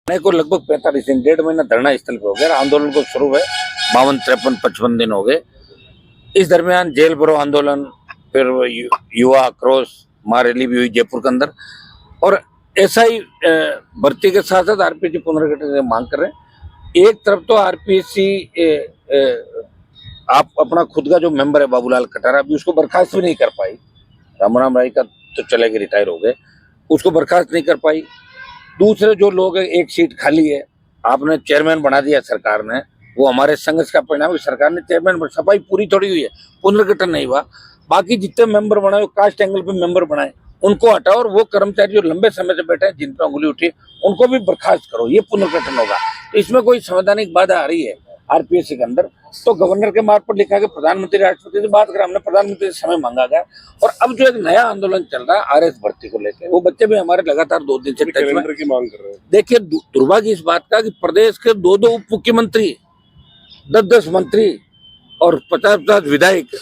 नहीं को लगभग 45 दिन, 1.5 महीना धरना स्थल पे हो गया। आंदोलन को शुरू है 52, 53, 55 दिन हो गए। इस दरमियान जेल भरो आंदोलन, फिर युवा आक्रोश महारैली भी हुई जयपुर के अंदर। और ऐसा ही भर्ती के साथ साथ आरपीएससी पुनर्गठन की मांग कर रहे हैं। एक तरफ तो आरपीएससी आप अपना खुद का जो मेंबर है बाबूलाल कटारा, अभी उसको बर्खास्त भी नहीं कर पाई। रामराम राय का तो चले गए, रिटायर हो गए, उसको बर्खास्त नहीं कर पाई। दूसरे जो लोग हैं, एक सीट खाली है, आपने चेयरमैन बना दिया सरकार ने, वो हमारे संघर्ष का परिणाम है। सरकार ने चेयरमैन, सफाई पूरी थोड़ी हुई है, पुनर्गठन नहीं हुआ। बाकी जितने मेंबर बनाए कास्ट एंगल पे मेंबर बनाए, उनको हटाओ, और वो कर्मचारी जो लंबे समय से बैठे हैं, जिन पर उंगली उठी, उनको भी बर्खास्त करो, ये पुनर्गठन होगा। तो इसमें कोई संवैधानिक बाधा आ रही है आरपीएससी के अंदर, तो गवर्नर के मार्ग पर लिखा कि प्रधानमंत्री राष्ट्रपति से बात करें। हमने प्रधानमंत्री से समय मांगा गया। और अब जो एक नया आंदोलन चल रहा है आरएस भर्ती को लेकर, वो बच्चे भी हमारे लगातार 2 दिन से कैलेंडर की मांग कर रहे हैं। देखिए, दुर्भाग्य इस बात का कि प्रदेश के 2 उप मुख्यमंत्री, 10 मंत्री और 50 विधायक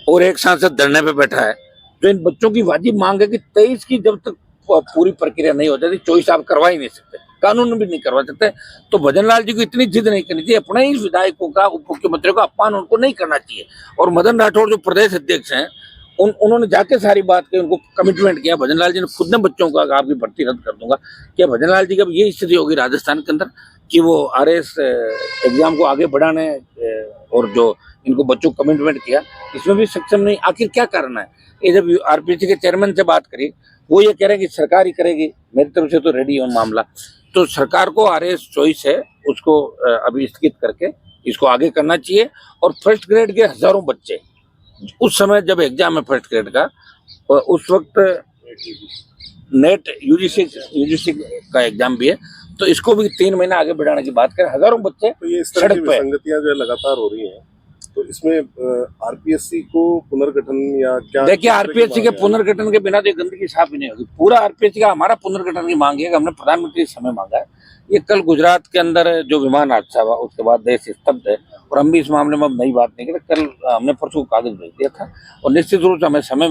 और एक सांसद धरने पे बैठा है। तो इन बच्चों की वाजिब मांग है कि 23 की जब तक पूरी प्रक्रिया नहीं हो जाती, 24 आप करवा ही नहीं सकते, कानून भी नहीं करवा सकते। तो भजन लाल जी को इतनी जिद नहीं करनी चाहिए, अपने ही विधायकों का, उप मुख्यमंत्रियों का अपमान उनको नहीं करना चाहिए। और मदन राठौड़ जो प्रदेश अध्यक्ष हैं, उन्होंने जाके सारी बात की, उनको कमिटमेंट किया। भजन लाल जी ने खुद ने बच्चों का आपकी भर्ती रद्द कर दूंगा। क्या भजन लाल जी का ये स्थिति होगी राजस्थान के अंदर कि वो आरएस एग्जाम को आगे बढ़ाने और जो इनको बच्चों को कमिटमेंट किया, इसमें भी सक्षम नहीं? आखिर क्या कारण है? ये जब आरपीएससी के चेयरमैन से बात करी, वो ये कह रहे हैं कि सरकार ही करेगी, मेरी तरफ से तो रेडी है मामला। तो सरकार को आरएस चॉइस है, उसको अभी स्थगित करके इसको आगे करना चाहिए। और फर्स्ट ग्रेड के हजारों बच्चे, उस समय जब एग्जाम है फर्स्ट ग्रेड का, उस वक्त नेट यूजीसी का एग्जाम भी है, तो इसको भी 3 महीना आगे बढ़ाने की बात करें। हजारों बच्चे तो ये इस तरह की विसंगतियां जो लगातार हो रही हैं, तो इसमें आरपीएससी को पुनर्गठन या क्या? देखिए, आरपीएससी के पुनर्गठन के बिना तो गंदगी साफ ही नहीं होगी। पूरा आरपीएससी का हमारा पुनर्गठन की मांग है कि हमने प्रधानमंत्री से समय मांगा है। ये कल गुजरात के अंदर जो विमान हादसा हुआ, उसके बाद देश स्तब्ध है, और हम भी इस मामले में अब नई बात नहीं करें। कल हमने परसों कागज भेज दिया था, और निश्चित रूप से हमें समय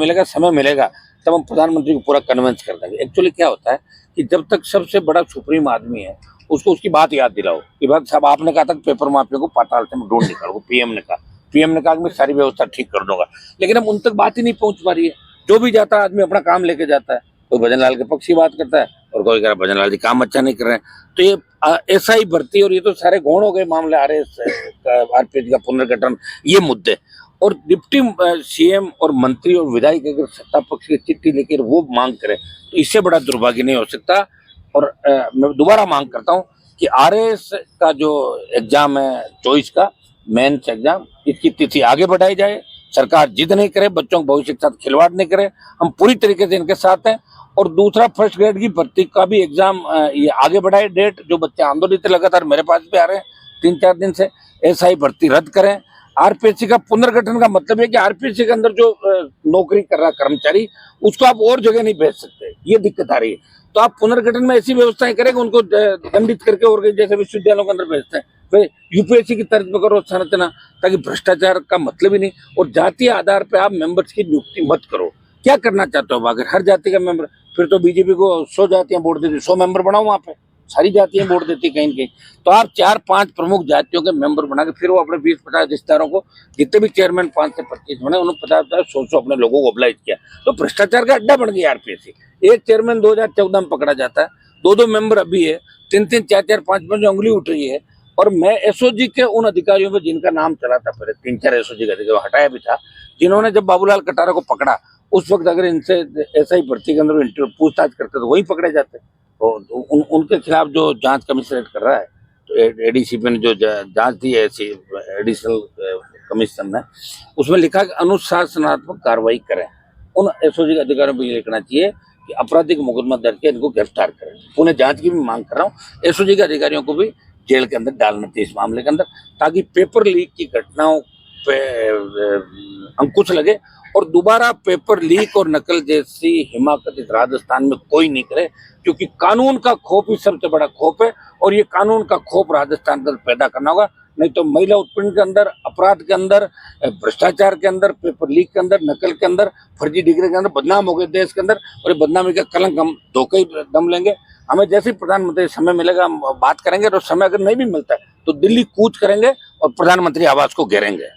मिलेगा तब हम प्रधानमंत्री को पूरा कन्विंस कर देंगे। एक्चुअली क्या होता है कि जब तक सबसे बड़ा सुप्रीम आदमी है, उसको उसकी बात याद दिलाओ कि भाई साहब, आपने कहा था पेपर माफिया को पाताल से ढूंढ निकालो, पीएम ने कहा मैं सारी व्यवस्था ठीक कर दूंगा। लेकिन अब उन तक बात ही नहीं पहुंच पा रही है। जो भी जाता है आदमी अपना काम लेके जाता है, कोई भजन लाल के पक्ष की बात करता है और कोई कह रहा भजन लाल जी काम अच्छा नहीं कर रहे हैं। तो ये ऐसा ही भर्ती, और ये तो सारे गौण हो गए मामले आरपीएससी का पुनर्गठन, ये मुद्दे। और डिप्टी सीएम और मंत्री और विधायक अगर सत्ता पक्ष की चिट्ठी लेकर वो मांग करे, तो इससे बड़ा दुर्भाग्य नहीं हो सकता। और मैं दोबारा मांग करता हूँ कि आरएस का जो एग्जाम है चॉइस का, मेंस एग्जाम, इसकी तिथि आगे बढ़ाई जाए। सरकार जिद नहीं करे, बच्चों के भविष्य के साथ खिलवाड़ नहीं करे, हम पूरी तरीके से इनके साथ हैं। और दूसरा, फर्स्ट ग्रेड की भर्ती का भी एग्जाम ये आगे बढ़ाए डेट। जो बच्चे आंदोलित लगातार मेरे पास भी आ रहे हैं 3-4 दिन से, ऐसा ही भर्ती रद्द करें। आरपीएससी का पुनर्गठन का मतलब है कि आरपीएससी के अंदर जो नौकरी कर रहा कर्मचारी, उसको आप और जगह नहीं भेज सकते, ये दिक्कत आ रही है। तो आप पुनर्गठन में ऐसी व्यवस्थाएं करें कि उनको दंडित करके और जैसे विश्वविद्यालयों के अंदर भेजते हैं, यूपीएससी की तर्ज पर करो संरचना, ताकि भ्रष्टाचार का मतलब ही नहीं। और जातीय आधार पर आप मेंबर्स की नियुक्ति मत करो। क्या करना चाहते हो? अगर हर जाति का मेंबर, फिर तो बीजेपी को 100 जातियां वोट देती, 100 मेंबर बनाओ, वहां पे सारी जातियां वोट देती कहीं न कहीं। तो आप 4-5 प्रमुख जातियों के मेंबर बना के फिर वो अपने 20-50 रिश्तेदारों को, जितने भी चेयरमैन 5 से 25 बने, उन्होंने 50-100 अपने लोगों को ऑब्लाइज किया। तो भ्रष्टाचार का अड्डा बन गया आरपीएससी। एक चेयरमैन 2014 में पकड़ा जाता है, 2-2 मेंबर अभी है, 3-3, 4-4, 5-5 जो उंगली उठ रही है। और मैं एसओजी के उन अधिकारियों में जिनका नाम चला था पहले, 3-4 एसओजी का अधिकारी हटाया भी था, जिन्होंने जब बाबूलाल कटारा को पकड़ा, उस वक्त अगर इनसे ऐसा ही भर्ती के अंदर पूछताछ करते तो वही पकड़े जाते। तो उनके खिलाफ जो जांच कमिश्नरेट कर रहा है, तो एडीसीपी ने जो जांच दी है ऐसी एडिशनल कमीशन ने, उसमें लिखा कि अनुशासनात्मक कार्रवाई करें। उन एसओजी के अधिकारियों को ये लिखना चाहिए कि आपराधिक मुकदमा दर्ज के इनको गिरफ्तार करें। पुनः जांच की भी मांग कर रहा हूँ। एसओजी के अधिकारियों को भी जेल के अंदर डालना चाहिए इस मामले के अंदर, ताकि पेपर लीक की घटनाओं पे अंकुश लगे और दोबारा पेपर लीक और नकल जैसी हिमाकत इस राजस्थान में कोई नहीं करे। क्योंकि कानून का खौफ ही सबसे बड़ा खौफ है, और ये कानून का खौफ राजस्थान का पैदा करना होगा। नहीं तो महिला उत्पीड़न के अंदर, अपराध के अंदर, भ्रष्टाचार के अंदर, पेपर लीक के अंदर, नकल के अंदर, फर्जी डिग्री के अंदर बदनाम हो गए देश के अंदर। और ये बदनामी का कलंक हम धोखे ही दम लेंगे। हमें जैसे ही प्रधानमंत्री समय मिलेगा हम बात करेंगे, और समय अगर नहीं भी मिलता है तो दिल्ली कूच करेंगे और प्रधानमंत्री आवास को घेरेंगे।